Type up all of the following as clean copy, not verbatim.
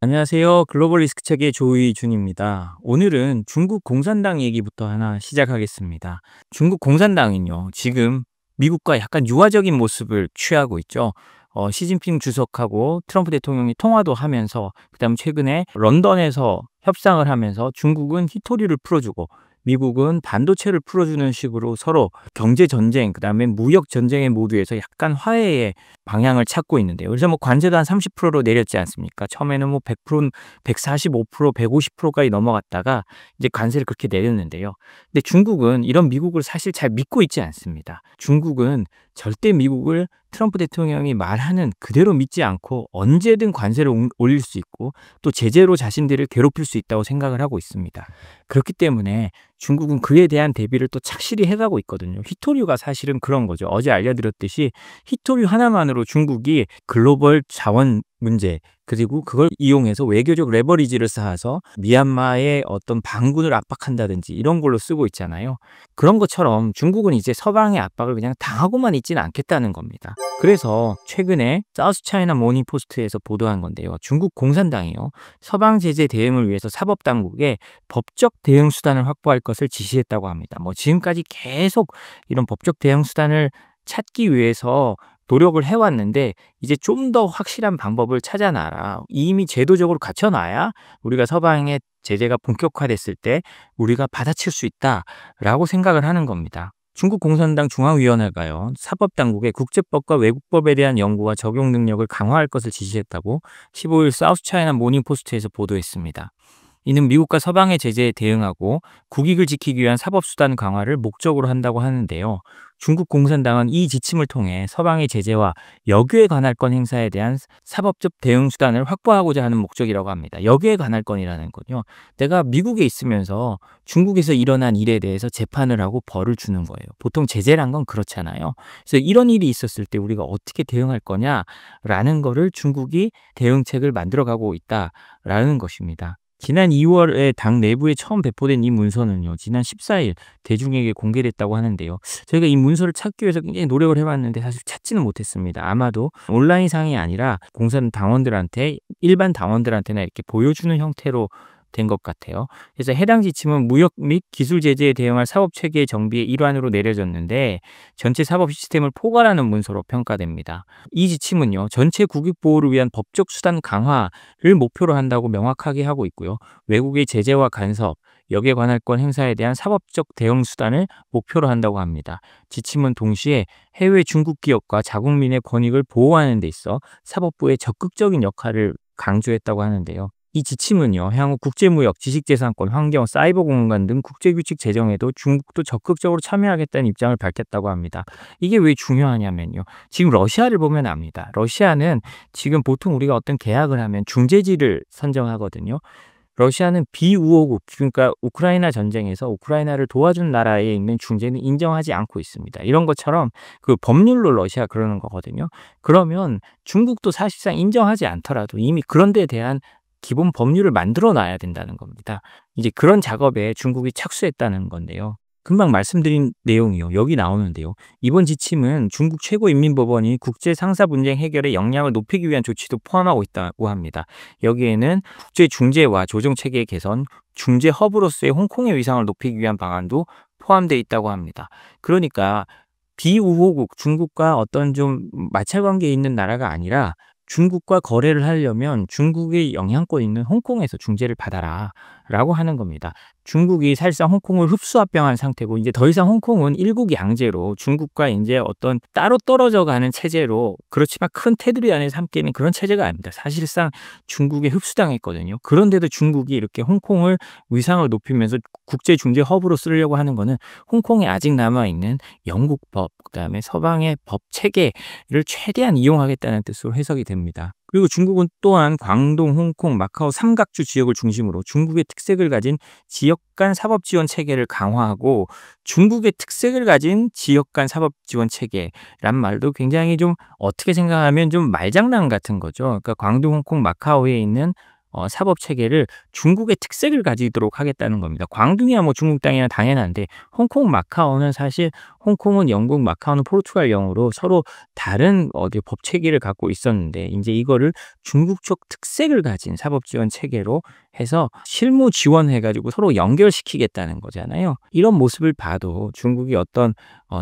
안녕하세요. 글로벌 리스크 책의 조이준입니다. 오늘은 중국 공산당 얘기부터 하나 시작하겠습니다. 중국 공산당은요, 지금 미국과 약간 유화적인 모습을 취하고 있죠. 시진핑 주석하고 트럼프 대통령이 통화도 하면서, 그다음 최근에 런던에서 협상을 하면서 중국은 히토리를 풀어주고 미국은 반도체를 풀어주는 식으로 서로 경제 전쟁, 그다음에 무역 전쟁의 모두에서 약간 화해의 방향을 찾고 있는데요. 그래서 뭐 관세도 한 30%로 내렸지 않습니까? 처음에는 뭐 100%, 145%, 150%까지 넘어갔다가 이제 관세를 그렇게 내렸는데요. 근데 중국은 이런 미국을 사실 잘 믿고 있지 않습니다. 중국은 절대 미국을 트럼프 대통령이 말하는 그대로 믿지 않고 언제든 관세를 올릴 수 있고 또 제재로 자신들을 괴롭힐 수 있다고 생각을 하고 있습니다. 그렇기 때문에 중국은 그에 대한 대비를 또 착실히 해가고 있거든요. 히토류가 사실은 그런 거죠. 어제 알려드렸듯이 히토류 하나만으로 중국이 글로벌 자원 문제, 그리고 그걸 이용해서 외교적 레버리지를 쌓아서 미얀마의 어떤 반군을 압박한다든지 이런 걸로 쓰고 있잖아요. 그런 것처럼 중국은 이제 서방의 압박을 그냥 당하고만 있지는 않겠다는 겁니다. 그래서 최근에 사우스 차이나 모닝 포스트에서 보도한 건데요. 중국 공산당이요, 서방 제재 대응을 위해서 사법당국에 법적 대응 수단을 확보할 것을 지시했다고 합니다. 뭐 지금까지 계속 이런 법적 대응 수단을 찾기 위해서 노력을 해왔는데 이제 좀 더 확실한 방법을 찾아놔라. 이미 제도적으로 갖춰놔야 우리가 서방의 제재가 본격화됐을 때 우리가 받아칠 수 있다라고 생각을 하는 겁니다. 중국 공산당 중앙위원회가요, 사법당국에 국제법과 외국법에 대한 연구와 적용 능력을 강화할 것을 지시했다고 15일 사우스 차이나 모닝 포스트에서 보도했습니다. 이는 미국과 서방의 제재에 대응하고 국익을 지키기 위한 사법수단 강화를 목적으로 한다고 하는데요. 중국 공산당은 이 지침을 통해 서방의 제재와 역유에 관할권 행사에 대한 사법적 대응 수단을 확보하고자 하는 목적이라고 합니다. 역유에 관할권이라는 건요, 내가 미국에 있으면서 중국에서 일어난 일에 대해서 재판을 하고 벌을 주는 거예요. 보통 제재란 건 그렇잖아요. 그래서 이런 일이 있었을 때 우리가 어떻게 대응할 거냐라는 거를 중국이 대응책을 만들어가고 있다라는 것입니다. 지난 2월에 당 내부에 처음 배포된 이 문서는요, 지난 14일 대중에게 공개됐다고 하는데요. 저희가 이 문서를 찾기 위해서 굉장히 노력을 해봤는데 사실 찾지는 못했습니다. 아마도 온라인상이 아니라 공산 당원들한테, 일반 당원들한테나 이렇게 보여주는 형태로 된 것 같아요. 그래서 해당 지침은 무역 및 기술 제재에 대응할 사법 체계 정비의 일환으로 내려졌는데 전체 사법 시스템을 포괄하는 문서로 평가됩니다. 이 지침은요, 전체 국익 보호를 위한 법적 수단 강화를 목표로 한다고 명확하게 하고 있고요. 외국의 제재와 간섭, 역에 관할권 행사에 대한 사법적 대응 수단을 목표로 한다고 합니다. 지침은 동시에 해외 중국 기업과 자국민의 권익을 보호하는 데 있어 사법부의 적극적인 역할을 강조했다고 하는데요. 이 지침은요, 향후 국제무역, 지식재산권, 환경, 사이버 공간 등 국제규칙 제정에도 중국도 적극적으로 참여하겠다는 입장을 밝혔다고 합니다. 이게 왜 중요하냐면요, 지금 러시아를 보면 압니다. 러시아는 지금 보통 우리가 어떤 계약을 하면 중재지를 선정하거든요. 러시아는 비우호국, 그러니까 우크라이나 전쟁에서 우크라이나를 도와준 나라에 있는 중재는 인정하지 않고 있습니다. 이런 것처럼 그 법률로 러시아 그러는 거거든요. 그러면 중국도 사실상 인정하지 않더라도 이미 그런 데에 대한 기본 법률을 만들어 놔야 된다는 겁니다. 이제 그런 작업에 중국이 착수했다는 건데요. 금방 말씀드린 내용이요, 여기 나오는데요. 이번 지침은 중국 최고인민법원이 국제 상사 분쟁 해결에 역량을 높이기 위한 조치도 포함하고 있다고 합니다. 여기에는 국제 중재와 조정 체계 개선, 중재 허브로서의 홍콩의 위상을 높이기 위한 방안도 포함되어 있다고 합니다. 그러니까 비우호국, 중국과 어떤 좀 마찰 관계에 있는 나라가 아니라 중국과 거래를 하려면 중국의 영향권 있는 홍콩에서 중재를 받아라 라고 하는 겁니다. 중국이 사실상 홍콩을 흡수합병한 상태고 이제 더 이상 홍콩은 일국 양제로 중국과 이제 어떤 따로 떨어져 가는 체제로, 그렇지만 큰 테두리 안에서 함께는 그런 체제가 아닙니다. 사실상 중국에 흡수당했거든요. 그런데도 중국이 이렇게 홍콩을 위상을 높이면서 국제 중재 허브로 쓰려고 하는 거는 홍콩에 아직 남아있는 영국 법, 그다음에 서방의 법 체계를 최대한 이용하겠다는 뜻으로 해석이 됩니다. 그리고 중국은 또한 광동, 홍콩, 마카오 삼각주 지역을 중심으로 중국의 특색을 가진 지역 간 사법 지원 체계를 강화하고, 중국의 특색을 가진 지역 간 사법 지원 체계란 말도 굉장히 좀 어떻게 생각하면 좀 말장난 같은 거죠. 그러니까 광동, 홍콩, 마카오에 있는 사법 체계를 중국의 특색을 가지도록 하겠다는 겁니다. 광둥이야 뭐 중국 땅이나 당연한데 홍콩, 마카오는 사실 홍콩은 영국, 마카오는 포르투갈령으로 서로 다른 법 체계를 갖고 있었는데 인제 이거를 중국적 특색을 가진 사법 지원 체계로 해서 실무 지원해 가지고 서로 연결시키겠다는 거잖아요. 이런 모습을 봐도 중국이 어떤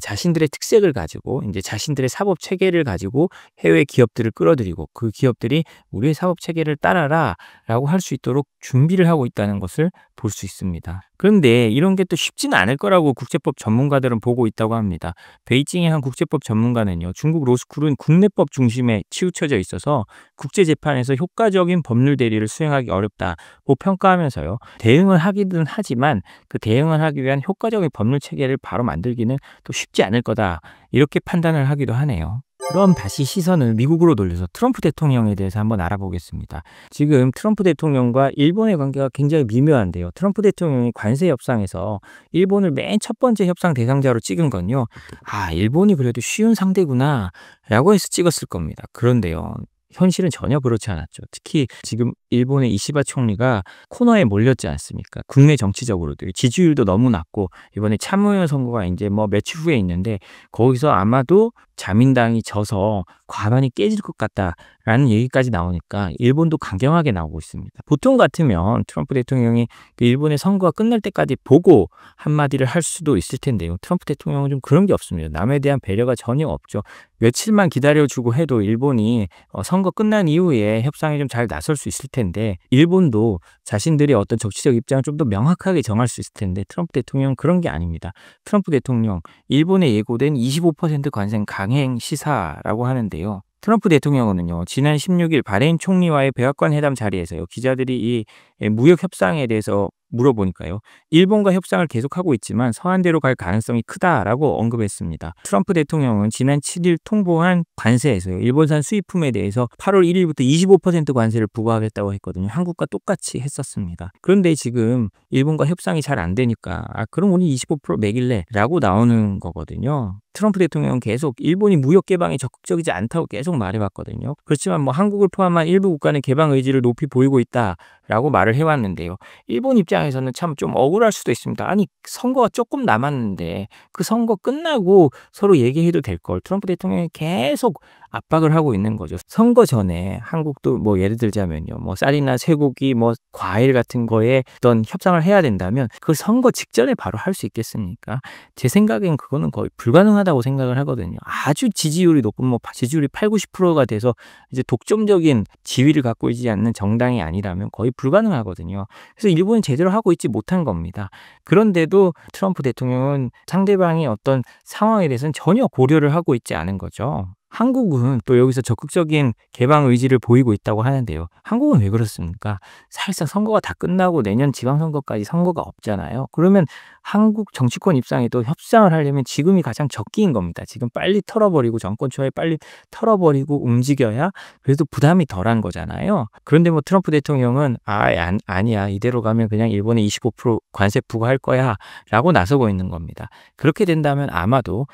자신들의 특색을 가지고 인제 자신들의 사법 체계를 가지고 해외 기업들을 끌어들이고 그 기업들이 "우리의 사법 체계를 따라라."라고 할 수 있도록 준비를 하고 있다는 것을 볼 수 있습니다. 그런데 이런 게 또 쉽지는 않을 거라고 국제법 전문가들은 보고 있다고 합니다. 베이징의 한 국제법 전문가는요. "중국 로스쿨은 국내법 중심에 치우쳐져 있어서 국제 재판에서 효과적인 법률 대리를 수행하기 어렵다."고 평가하면서요. "대응을 하기는 하지만 그 대응을 하기 위한 효과적인 법률 체계를 바로 만들기는 또 쉽지 않을 거다." 이렇게 판단을 하기도 하네요. 그럼 다시 시선을 미국으로 돌려서 트럼프 대통령에 대해서 한번 알아보겠습니다. 지금 트럼프 대통령과 일본의 관계가 굉장히 미묘한데요. 트럼프 대통령이 관세 협상에서 일본을 맨 첫 번째 협상 대상자로 찍은 건요. '아 일본이 그래도 쉬운 상대구나.'라고 해서 찍었을 겁니다. 그런데요. 현실은 전혀 그렇지 않았죠. 특히 지금 일본의 이시바 총리가 코너에 몰렸지 않습니까? 국내 정치적으로도 지지율도 너무 낮고 이번에 참의원 선거가 인제 뭐 며칠 후에 있는데 거기서 아마도 자민당이 져서 '과반이 깨질 것 같다.'라는 얘기까지 나오니까 일본도 강경하게 나오고 있습니다. 보통 같으면 트럼프 대통령이 그 일본의 선거가 끝날 때까지 보고 한마디를 할 수도 있을 텐데요. 트럼프 대통령은 좀 그런 게 없습니다. 남에 대한 배려가 전혀 없죠. 며칠만 기다려 주고 해도 일본이 선거 끝난 이후에 협상에 좀 잘 나설 수 있을 텐데 일본도 자신들의 어떤 정치적 입장을 좀 더 명확하게 정할 수 있을 텐데 트럼프 대통령은 그런 게 아닙니다. 트럼프 대통령 일본에 예고된 25% 관세 강행 시사라고 하는데요. 트럼프 대통령은요. 지난 16일 바레인 총리와의 백악관 회담 자리에서요. 기자들이 이 무역 협상에 대해서 물어보니까요. "일본과 협상을 계속하고 있지만 서한대로 갈 가능성이 크다."라고 언급했습니다. 트럼프 대통령은 지난 7일 통보한 관세에서요. 일본산 수입품에 대해서 8월 1 일부터 25% 관세를 부과하겠다고 했거든요. 한국과 똑같이 했었습니다. 그런데 지금 일본과 협상이 잘 안 되니까 "아 그럼 우리 25% 매길래?"라고 나오는 거거든요. 트럼프 대통령은 계속 일본이 무역 개방에 적극적이지 않다고 계속 말해 왔거든요. 그렇지만 뭐 한국을 포함한 일부 국가는 개방 의지를 높이 보이고 있다라고 말을 해 왔는데요. 일본 입장에서는 참 좀 억울할 수도 있습니다. 아니 선거가 조금 남았는데 그 선거 끝나고 서로 얘기해도 될 걸 트럼프 대통령이 계속 압박을 하고 있는 거죠. 선거 전에 한국도 뭐 예를 들자면요. 뭐 쌀이나 쇠고기 뭐 과일 같은 거에 어떤 협상을 해야 된다면 그 선거 직전에 바로 할 수 있겠습니까? 제 생각엔 그거는 거의 불가능하다고 생각을 하거든요. 아주 지지율이 높은 뭐 지지율이 80-90%가 돼서 이제 독점적인 지위를 갖고 있지 않는 정당이 아니라면 거의 불가능하거든요. 그래서 일본은 제대로 하고 있지 못한 겁니다. 그런데도 트럼프 대통령은 상대방의 어떤 상황에 대해서는 전혀 고려를 하고 있지 않은 거죠. 한국은 또 여기서 적극적인 개방 의지를 보이고 있다고 하는데요. 한국은 왜 그렇습니까? 사실상 선거가 다 끝나고 내년 지방선거까지 선거가 없잖아요. 그러면 한국 정치권 입장에도 협상을 하려면 지금이 가장 적기인 겁니다. 지금 빨리 털어버리고 정권 초에 빨리 털어버리고 움직여야 그래도 부담이 덜한 거잖아요. 그런데 뭐 트럼프 대통령은 아니야. 이대로 가면 그냥 일본에 25% 관세 부과할 거야 라고 나서고 있는 겁니다. 그렇게 된다면 아마도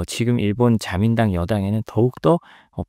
지금 일본 자민당 여당에는 더욱더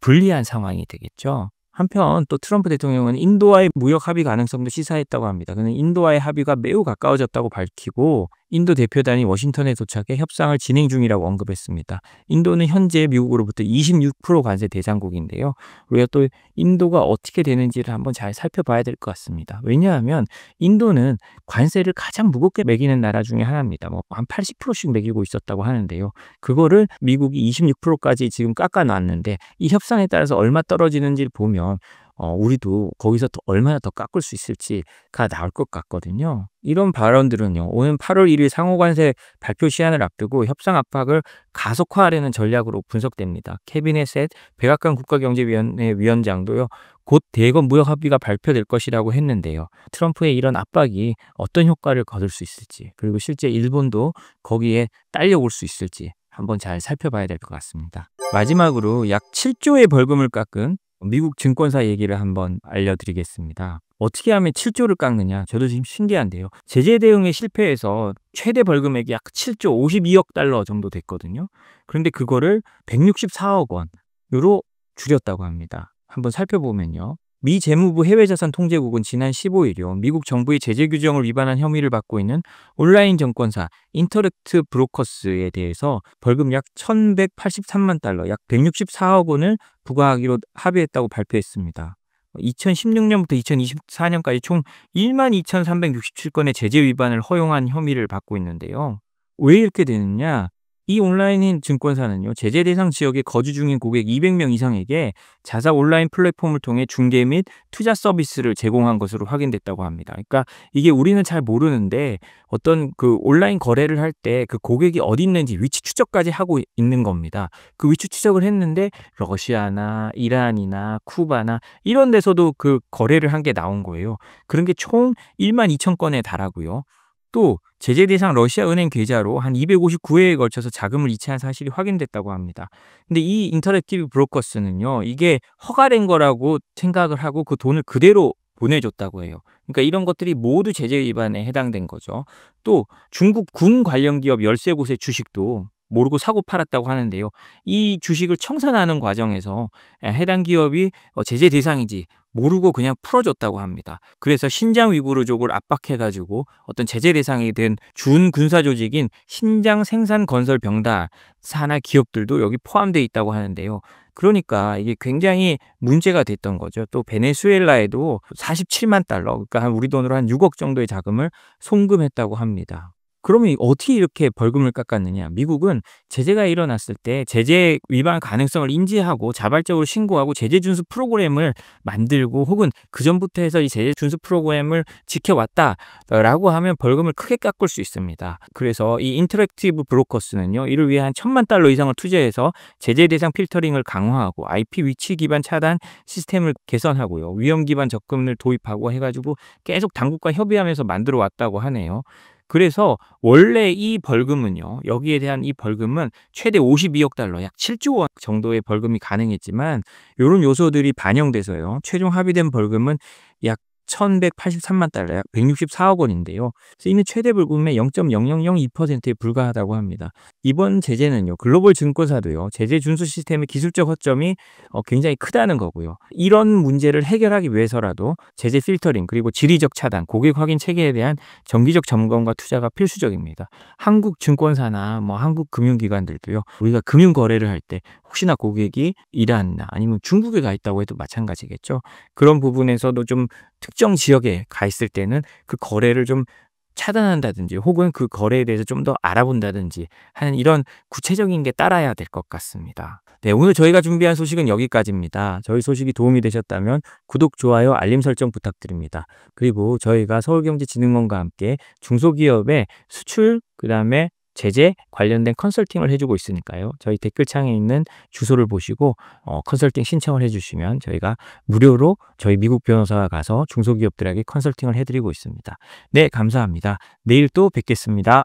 불리한 상황이 되겠죠. 한편 또 트럼프 대통령은 인도와의 무역 합의 가능성도 시사했다고 합니다. 그는 인도와의 합의가 매우 가까워졌다고 밝히고 인도 대표단이 워싱턴에 도착해 협상을 진행 중이라고 언급했습니다. 인도는 현재 미국으로부터 26% 관세 대상국인데요. 우리가 또 인도가 어떻게 되는지를 한번 잘 살펴봐야 될 것 같습니다. 왜냐하면 인도는 관세를 가장 무겁게 매기는 나라 중에 하나입니다. 뭐 한 80%씩 매기고 있었다고 하는데요. 그거를 미국이 26%까지 지금 깎아놨는데 이 협상에 따라서 얼마 떨어지는지를 보면 우리도 거기서 얼마나 더 깎을 수 있을지가 나올 것 같거든요. 이런 발언들은요. 오는 8월 1일 상호관세 발표 시한을 앞두고 협상 압박을 가속화하려는 전략으로 분석됩니다. 케빈 셋 백악관 국가경제위원회 위원장도요. 곧 대거 무역 합의가 발표될 것이라고 했는데요. 트럼프의 이런 압박이 어떤 효과를 거둘 수 있을지 그리고 실제 일본도 거기에 딸려올 수 있을지 한번 잘 살펴봐야 될 것 같습니다. 마지막으로 약 7조의 벌금을 깎은 미국 증권사 얘기를 한번 알려드리겠습니다. 어떻게 하면 7조를 깎느냐? 저도 지금 신기한데요. 제재 대응에 실패해서 최대 벌금액이 약 7조 52억 달러 정도 됐거든요. 그런데 그거를 164억 원으로 줄였다고 합니다. 한번 살펴보면요. 미 재무부 해외자산 통제국은 지난 15일이요. 미국 정부의 제재 규정을 위반한 혐의를 받고 있는 온라인 증권사 인터랙트 브로커스에 대해서 벌금 약 1,183만 달러, 약 164억 원을 부과하기로 합의했다고 발표했습니다. 2016년부터 2024년까지 총 12,367건의 제재 위반을 허용한 혐의를 받고 있는데요. 왜 이렇게 되느냐? 이 온라인 증권사는요, 제재 대상 지역에 거주 중인 고객 200명 이상에게 자사 온라인 플랫폼을 통해 중개 및 투자 서비스를 제공한 것으로 확인됐다고 합니다. 그러니까 이게 우리는 잘 모르는데 어떤 그 온라인 거래를 할 때 그 고객이 어디 있는지 위치 추적까지 하고 있는 겁니다. 그 위치 추적을 했는데 러시아나 이란이나 쿠바나 이런 데서도 그 거래를 한 게 나온 거예요. 그런 게 총 12,000건에 달하고요. 또 제재 대상 러시아 은행 계좌로 한 259회에 걸쳐서 자금을 이체한 사실이 확인됐다고 합니다. 근데 이 인터랙티브 브로커스는요, 이게 허가된 거라고 생각을 하고 그 돈을 그대로 보내줬다고 해요. 그러니까 이런 것들이 모두 제재 위반에 해당된 거죠. 또 중국 군 관련 기업 13곳의 주식도 모르고 사고 팔았다고 하는데요. 이 주식을 청산하는 과정에서 해당 기업이 제재 대상인지 모르고 그냥 풀어줬다고 합니다. 그래서 신장 위구르족을 압박해가지고 어떤 제재 대상이 된 준군사 조직인 신장 생산건설병단 산하 기업들도 여기 포함되어 있다고 하는데요. 그러니까 이게 굉장히 문제가 됐던 거죠. 또 베네수엘라에도 47만 달러, 그러니까 한 우리 돈으로 한 6억 정도의 자금을 송금했다고 합니다. 그러면 어떻게 이렇게 벌금을 깎았느냐? 미국은 제재가 일어났을 때 제재 위반 가능성을 인지하고 자발적으로 신고하고 제재 준수 프로그램을 만들고 혹은 그전부터 해서 이 제재 준수 프로그램을 지켜왔다라고 하면 벌금을 크게 깎을 수 있습니다. 그래서 이 인터랙티브 브로커스는요, 이를 위해 한 1,000만 달러 이상을 투자해서 제재 대상 필터링을 강화하고 IP 위치 기반 차단 시스템을 개선하고요. 위험 기반 접근을 도입하고 해가지고 계속 당국과 협의하면서 만들어 왔다고 하네요. 그래서 원래 이 벌금은요, 여기에 대한 이 벌금은 최대 52억 달러, 약 7조 원 정도의 벌금이 가능했지만 이런 요소들이 반영돼서요, 최종 합의된 벌금은 약 1,183만 달러, 약 164억 원인데요. 이미 최대 벌금의 0.0002%에 불과하다고 합니다. 이번 제재는요, 글로벌 증권사도요, 제재 준수 시스템의 기술적 허점이 굉장히 크다는 거고요. 이런 문제를 해결하기 위해서라도 제재 필터링, 그리고 지리적 차단, 고객 확인 체계에 대한 정기적 점검과 투자가 필수적입니다. 한국 증권사나 한국 금융기관들도요, 우리가 금융 거래를 할 때 혹시나 고객이 이란이나 아니면 중국에 가 있다고 해도 마찬가지겠죠. 그런 부분에서도 좀 특정 지역에 가 있을 때는 그 거래를 좀 차단한다든지 혹은 그 거래에 대해서 좀 더 알아본다든지 하는 이런 구체적인 게 따라야 될 것 같습니다. 네, 오늘 저희가 준비한 소식은 여기까지입니다. 저희 소식이 도움이 되셨다면 구독, 좋아요, 알림 설정 부탁드립니다. 그리고 저희가 서울경제진흥원과 함께 중소기업의 수출, 그다음에 제재 관련된 컨설팅을 해주고 있으니까요. 저희 댓글창에 있는 주소를 보시고 컨설팅 신청을 해주시면 저희가 무료로 저희 미국 변호사가 가서 중소기업들에게 컨설팅을 해드리고 있습니다. 네, 감사합니다. 내일 또 뵙겠습니다.